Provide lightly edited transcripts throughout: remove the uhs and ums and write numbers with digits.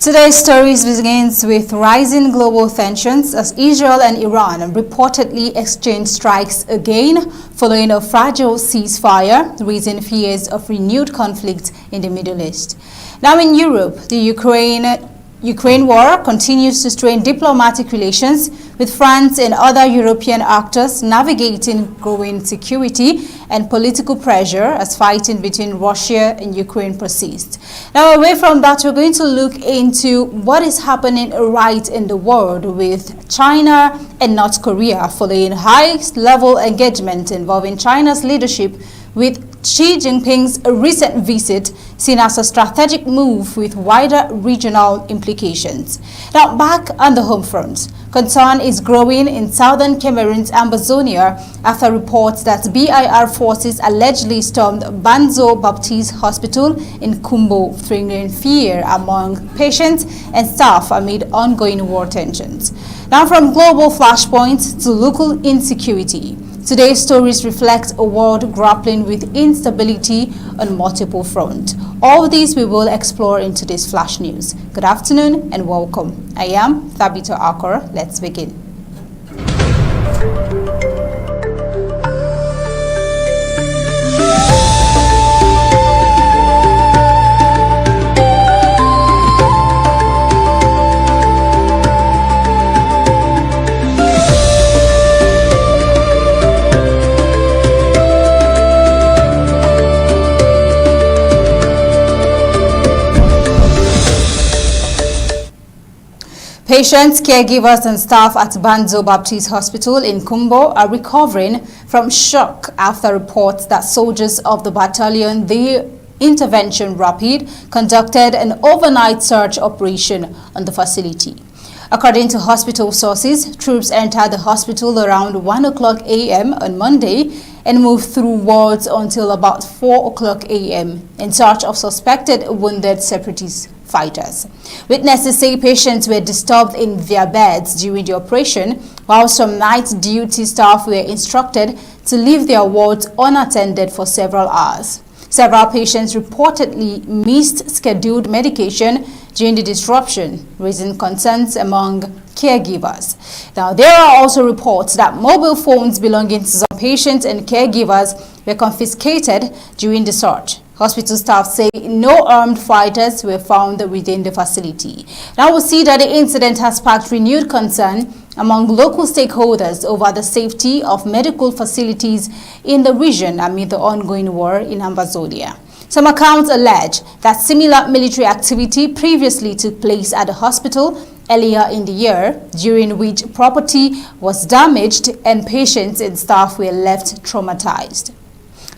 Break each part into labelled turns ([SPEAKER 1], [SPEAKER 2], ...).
[SPEAKER 1] Today's story begins with rising global tensions as Israel and Iran reportedly exchanged strikes again following a fragile ceasefire, raising fears of renewed conflict in the Middle East. Now in Europe, the Ukraine war continues to strain diplomatic relations, with France and other European actors navigating growing security and political pressure as fighting between Russia and Ukraine persists. Now, away from that, we're going to look into what is happening right in the world with China and North Korea following high-level engagement involving China's leadership with Xi Jinping's recent visit seen as a strategic move with wider regional implications. Now, back on the home front, concern is growing in southern Cameroon's Ambazonia after reports that BIR forces allegedly stormed Banso Baptiste Hospital in Kumbo, triggering fear among patients and staff amid ongoing war tensions. Now, from global flashpoints to local insecurity, today's stories reflect a world grappling with instability on multiple fronts. All of these we will explore in today's Flash News. Good afternoon and welcome. I am Thabito Akor. Let's begin. Patients, caregivers and staff at Banso Baptiste Hospital in Kumbo are recovering from shock after reports that soldiers of the battalion, the Intervention Rapid, conducted an overnight search operation on the facility. According to hospital sources, troops entered the hospital around 1 o'clock a.m. on Monday and moved through wards until about 4 o'clock a.m. in search of suspected wounded separatist fighters. Witnesses say patients were disturbed in their beds during the operation, while some night duty staff were instructed to leave their wards unattended for several hours. Several patients reportedly missed scheduled medication during the disruption, raising concerns among caregivers. Now, there are also reports that mobile phones belonging to some patients and caregivers were confiscated during the search. Hospital staff say no armed fighters were found within the facility. Now we see that the incident has sparked renewed concern among local stakeholders over the safety of medical facilities in the region amid the ongoing war in Amazonia. Some accounts allege that similar military activity previously took place at the hospital earlier in the year, during which property was damaged and patients and staff were left traumatized.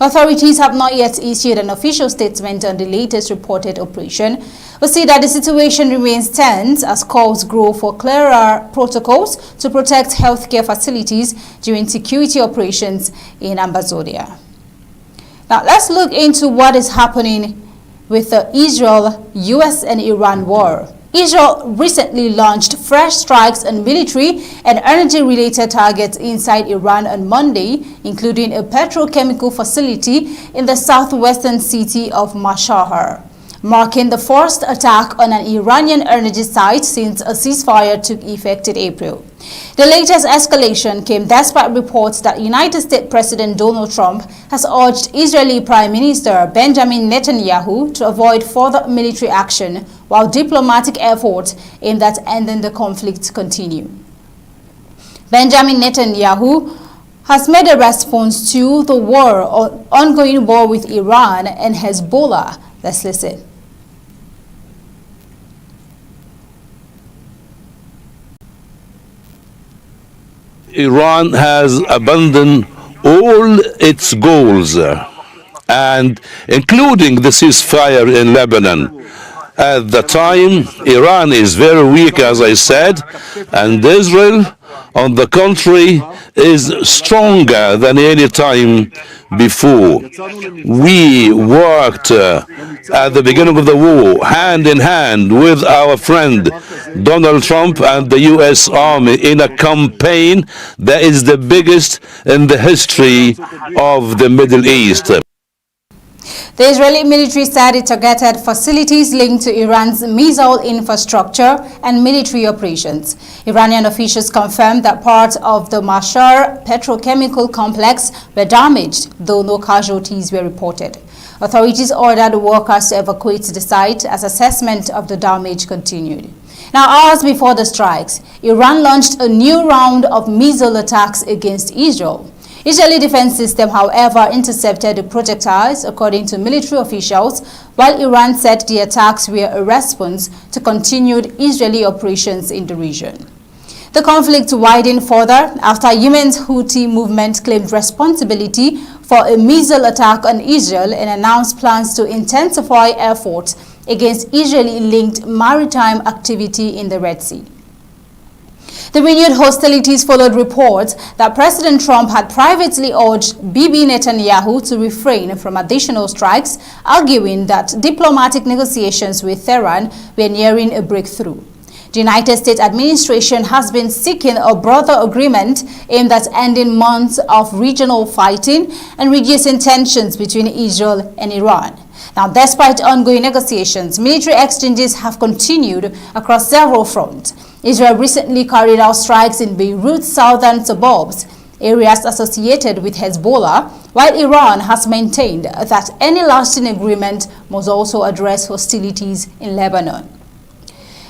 [SPEAKER 1] Authorities have not yet issued an official statement on the latest reported operation. We see that the situation remains tense as calls grow for clearer protocols to protect healthcare facilities during security operations in Amazonia. Now, let's look into what is happening with the Israel, US and Iran war. Israel recently launched fresh strikes on military and energy-related targets inside Iran on Monday, including a petrochemical facility in the southwestern city of Mashhad, marking the first attack on an Iranian energy site since a ceasefire took effect in April. The latest escalation came despite reports that United States President Donald Trump has urged Israeli Prime Minister Benjamin Netanyahu to avoid further military action while diplomatic efforts aimed at ending the conflict continue. Benjamin Netanyahu has made a response to the ongoing war with Iran and Hezbollah. Let's listen.
[SPEAKER 2] Iran has abandoned all its goals, and including the ceasefire in Lebanon. At the time, Iran is very weak, as I said, and Israel, on the contrary, is stronger than any time before. We worked at the beginning of the war hand in hand with our friend Donald Trump and the U.S. Army in a campaign that is the biggest in the history of the Middle East.
[SPEAKER 1] The Israeli military said it targeted facilities linked to Iran's missile infrastructure and military operations. Iranian officials confirmed that parts of the Mashhad petrochemical complex were damaged, though no casualties were reported. Authorities ordered workers to evacuate the site as assessment of the damage continued. Now, hours before the strikes, Iran launched a new round of missile attacks against Israel. Israeli defense system, however, intercepted the projectiles, according to military officials, while Iran said the attacks were a response to continued Israeli operations in the region. The conflict widened further after Yemen's Houthi movement claimed responsibility for a missile attack on Israel and announced plans to intensify efforts against Israeli-linked maritime activity in the Red Sea. The renewed hostilities followed reports that President Trump had privately urged Bibi Netanyahu to refrain from additional strikes, arguing that diplomatic negotiations with Tehran were nearing a breakthrough. The United States administration has been seeking a broader agreement aimed at ending months of regional fighting and reducing tensions between Israel and Iran. Now, despite ongoing negotiations, military exchanges have continued across several fronts. Israel recently carried out strikes in Beirut's southern suburbs, areas associated with Hezbollah, while Iran has maintained that any lasting agreement must also address hostilities in Lebanon.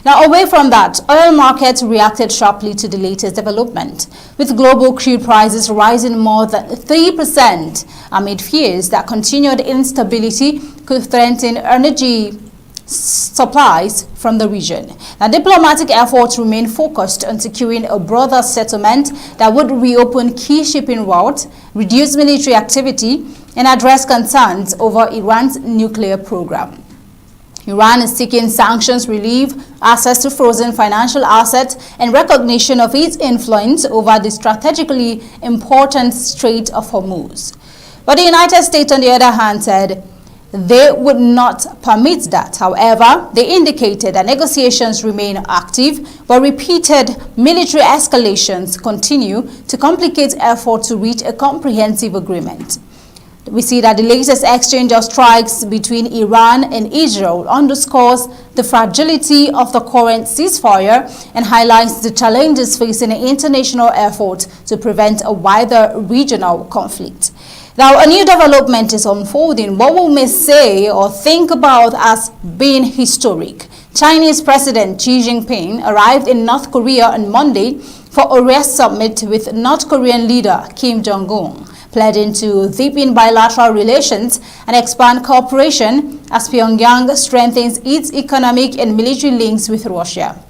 [SPEAKER 1] Now, away from that, oil markets reacted sharply to the latest development, with global crude prices rising more than 3% amid fears that continued instability could threaten energy supplies from the region. Now, diplomatic efforts remain focused on securing a broader settlement that would reopen key shipping routes, reduce military activity, and address concerns over Iran's nuclear program. Iran is seeking sanctions relief, access to frozen financial assets, and recognition of its influence over the strategically important Strait of Hormuz. But the United States, on the other hand, said they would not permit that. However, they indicated that negotiations remain active, but repeated military escalations continue to complicate efforts to reach a comprehensive agreement. We see that the latest exchange of strikes between Iran and Israel underscores the fragility of the current ceasefire and highlights the challenges facing an international effort to prevent a wider regional conflict. Now, a new development is unfolding, what we may say or think about as being historic. Chinese President Xi Jinping arrived in North Korea on Monday for a rare summit with North Korean leader Kim Jong-un, pledging to deepen bilateral relations and expand cooperation as Pyongyang strengthens its economic and military links with Russia.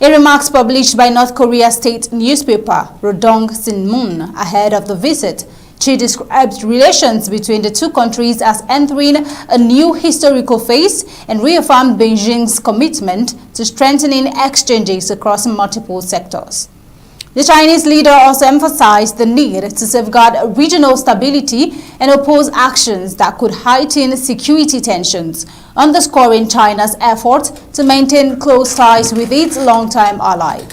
[SPEAKER 1] In remarks published by North Korea's state newspaper, Rodong Sinmun, ahead of the visit, Xi described relations between the two countries as entering a new historical phase and reaffirmed Beijing's commitment to strengthening exchanges across multiple sectors. The Chinese leader also emphasized the need to safeguard regional stability and oppose actions that could heighten security tensions, underscoring China's effort to maintain close ties with its longtime ally.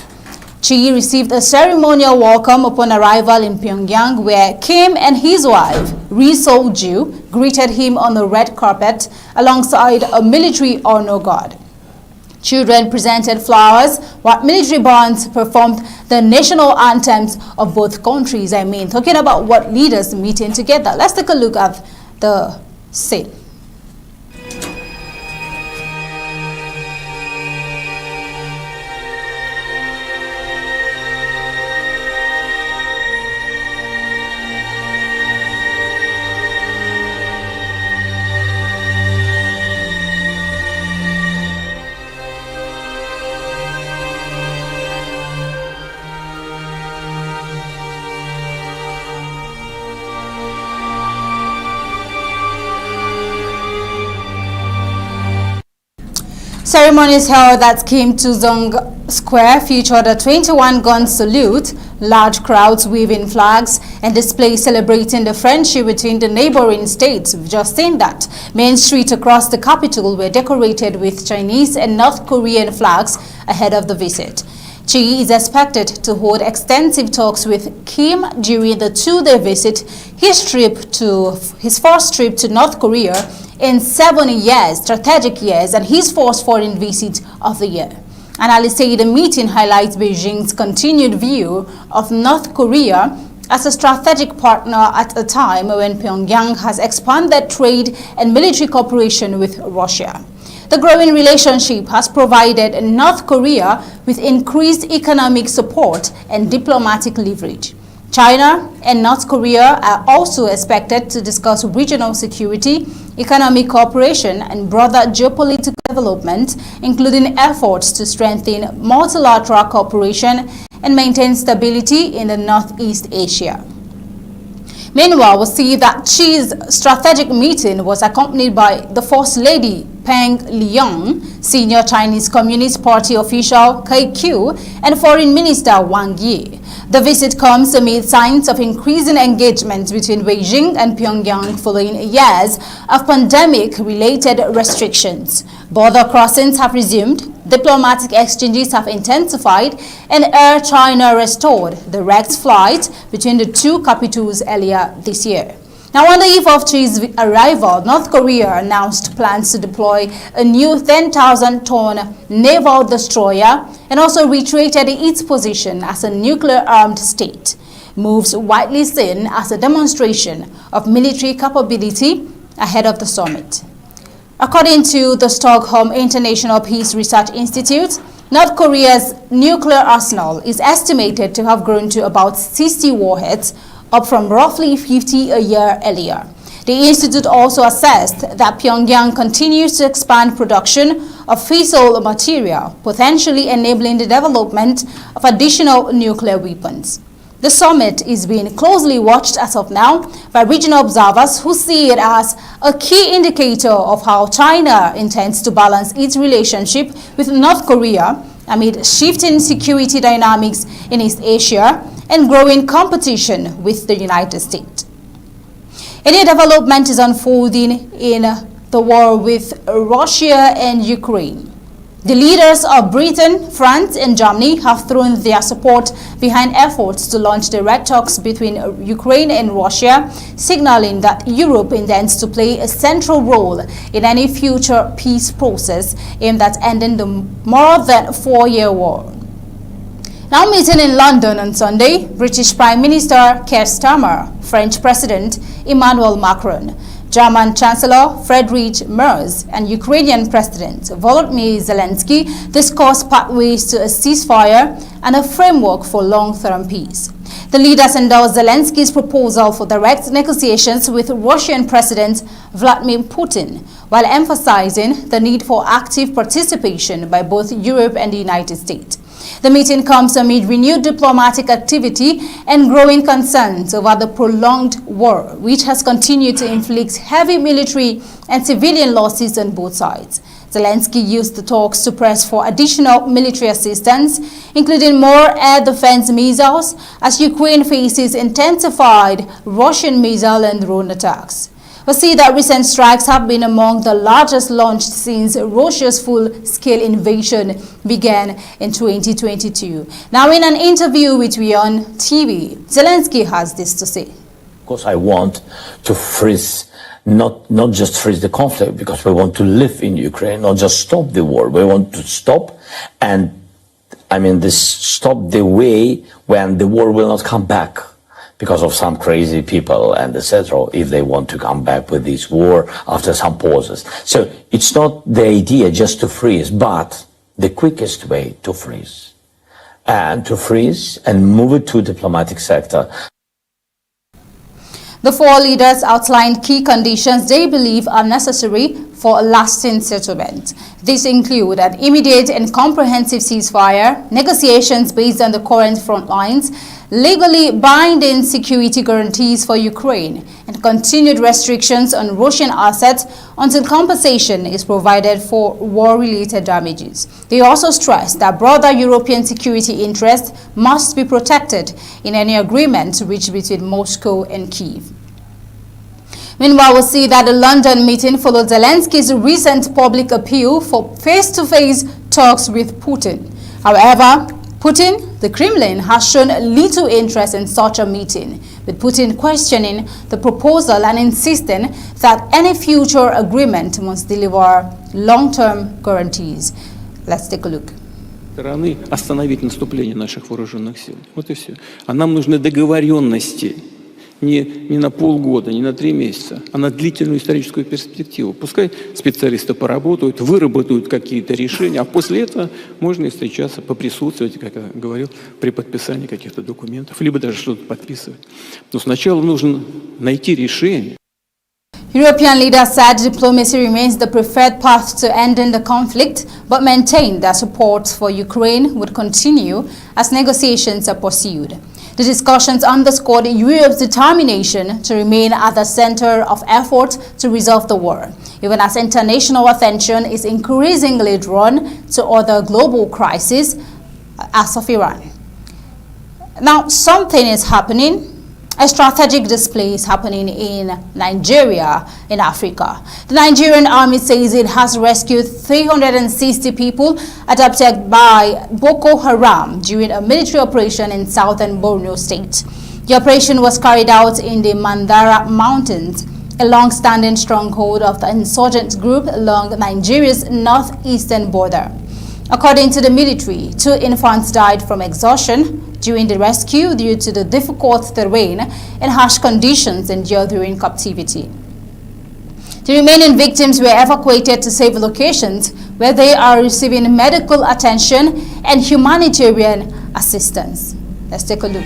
[SPEAKER 1] Xi received a ceremonial welcome upon arrival in Pyongyang, where Kim and his wife, Ri Sol-ju, greeted him on the red carpet alongside a military honor guard. Children presented flowers, while military bands performed the national anthems of both countries. Talking about what leaders meeting together. Let's take a look at the scene. Ceremonies held at Kim Il-sung Square featured a 21-gun salute, large crowds waving flags, and displays celebrating the friendship between the neighboring states. We've just seen that. Main streets across the capital were decorated with Chinese and North Korean flags ahead of the visit. Xi is expected to hold extensive talks with Kim during the two-day visit. His first trip to North Korea in 7 years, strategic years, and his first foreign visit of the year. Analysts say the meeting highlights Beijing's continued view of North Korea as a strategic partner at a time when Pyongyang has expanded trade and military cooperation with Russia. The growing relationship has provided North Korea with increased economic support and diplomatic leverage. China and North Korea are also expected to discuss regional security, economic cooperation, and broader geopolitical development, including efforts to strengthen multilateral cooperation and maintain stability in the Northeast Asia. Meanwhile, we see that Xi's strategic meeting was accompanied by the First Lady Peng Liyuan, senior Chinese Communist Party official Kai Qiu, and Foreign Minister Wang Yi. The visit comes amid signs of increasing engagement between Beijing and Pyongyang following years of pandemic-related restrictions. Border crossings have resumed, diplomatic exchanges have intensified, and Air China restored direct flights between the two capitals earlier this year. Now, on the eve of Xi's arrival, North Korea announced plans to deploy a new 10,000-ton naval destroyer and also reiterated its position as a nuclear-armed state, moves widely seen as a demonstration of military capability ahead of the summit. According to the Stockholm International Peace Research Institute, North Korea's nuclear arsenal is estimated to have grown to about 60 warheads, up from roughly 50 a year earlier. The institute also assessed that Pyongyang continues to expand production of fissile material, potentially enabling the development of additional nuclear weapons. The summit is being closely watched as of now by regional observers who see it as a key indicator of how China intends to balance its relationship with North Korea amid shifting security dynamics in East Asia and growing competition with the United States. A new development is unfolding in the war with Russia and Ukraine. The leaders of Britain, France, and Germany have thrown their support behind efforts to launch direct talks between Ukraine and Russia, signaling that Europe intends to play a central role in any future peace process aimed at ending the more than 4-year war. Now meeting in London on Sunday, British Prime Minister Keir Starmer, French President Emmanuel Macron, German Chancellor Friedrich Merz, and Ukrainian President Volodymyr Zelensky discussed pathways to a ceasefire and a framework for long-term peace. The leaders endorsed Zelensky's proposal for direct negotiations with Russian President Vladimir Putin, while emphasizing the need for active participation by both Europe and the United States. The meeting comes amid renewed diplomatic activity and growing concerns over the prolonged war, which has continued to inflict heavy military and civilian losses on both sides. Zelensky used the talks to press for additional military assistance, including more air defense missiles, as Ukraine faces intensified Russian missile and drone attacks. We see that recent strikes have been among the largest launched since Russia's full-scale invasion began in 2022. Now, in an interview with BIR TV, Zelensky has this to say.
[SPEAKER 3] Of course, I want to freeze, not just freeze the conflict, because we want to live in Ukraine, not just stop the war. We want to stop, and stop the way when the war will not come back, because of some crazy people and etc., if they want to come back with this war after some pauses. So it's not the idea just to freeze, but the quickest way to freeze. And to freeze and move it to diplomatic sector.
[SPEAKER 1] The four leaders outlined key conditions they believe are necessary for a lasting settlement. These include an immediate and comprehensive ceasefire, negotiations based on the current front lines, legally binding security guarantees for Ukraine, and continued restrictions on Russian assets until compensation is provided for war-related damages. They also stressed that broader European security interests must be protected in any agreement reached between Moscow and Kyiv. Meanwhile, we see that the London meeting followed Zelensky's recent public appeal for face-to-face talks with Putin. However, the Kremlin has shown little interest in such a meeting, with Putin questioning the proposal and insisting that any future agreement must deliver long-term guarantees. Let's take a look.
[SPEAKER 4] Стороны остановить наступление наших вооруженных сил. Вот и все. А нам нужны договоренности. Не на полгода, не на 3 месяца, а на длительную историческую перспективу. Пускай специалисты поработают, выработают какие-то решения, а после этого можно и встречаться, поприсутствовать, как я говорил, при подписании каких-то документов, либо даже что-то подписывать. Но сначала нужно найти решение.
[SPEAKER 1] European leaders said diplomacy remains the preferred path to ending the conflict, but maintained that support for Ukraine would continue as negotiations are pursued. The discussions underscored Europe's determination to remain at the center of effort to resolve the war, even as international attention is increasingly drawn to other global crises, as of Iran. Now, something is happening. A strategic display is happening in Nigeria, in Africa. The Nigerian army says it has rescued 360 people abducted by Boko Haram during a military operation in southern Borno state. The operation was carried out in the Mandara Mountains, a long-standing stronghold of the insurgent group along Nigeria's northeastern border. According to the military, 2 infants died from exhaustion during the rescue due to the difficult terrain and harsh conditions endured during captivity. The remaining victims were evacuated to safe locations where they are receiving medical attention and humanitarian assistance. Let's take a look.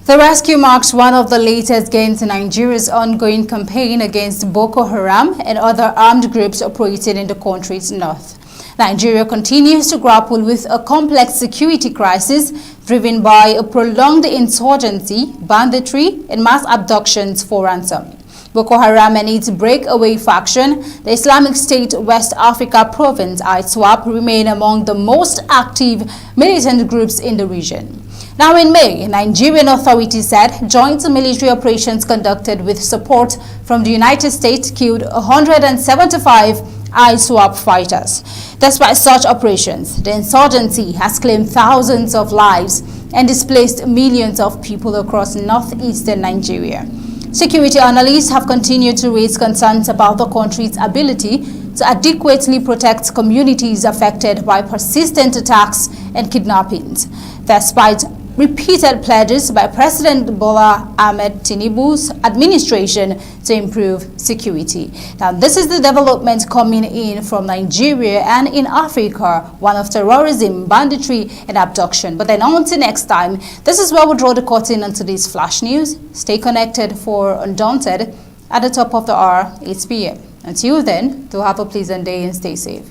[SPEAKER 1] The rescue marks one of the latest gains in Nigeria's ongoing campaign against Boko Haram and other armed groups operating in the country's north. Nigeria continues to grapple with a complex security crisis driven by a prolonged insurgency, banditry, and mass abductions for ransom. Boko Haram and its breakaway faction, the Islamic State West Africa Province (ISWAP), remain among the most active militant groups in the region. Now in May, Nigerian authorities said joint military operations conducted with support from the United States killed 175 ISWAP fighters. Despite such operations, the insurgency has claimed thousands of lives and displaced millions of people across northeastern Nigeria. Security analysts have continued to raise concerns about the country's ability to adequately protect communities affected by persistent attacks and kidnappings, despite repeated pledges by President Bola Ahmed Tinubu's administration to improve security. Now, this is the development coming in from Nigeria and in Africa, one of terrorism, banditry, and abduction. But then until next time, this is where we draw the curtain on today's flash news. Stay connected for Undaunted at the top of the hour, 8 p.m. Until then, do have a pleasant day and stay safe.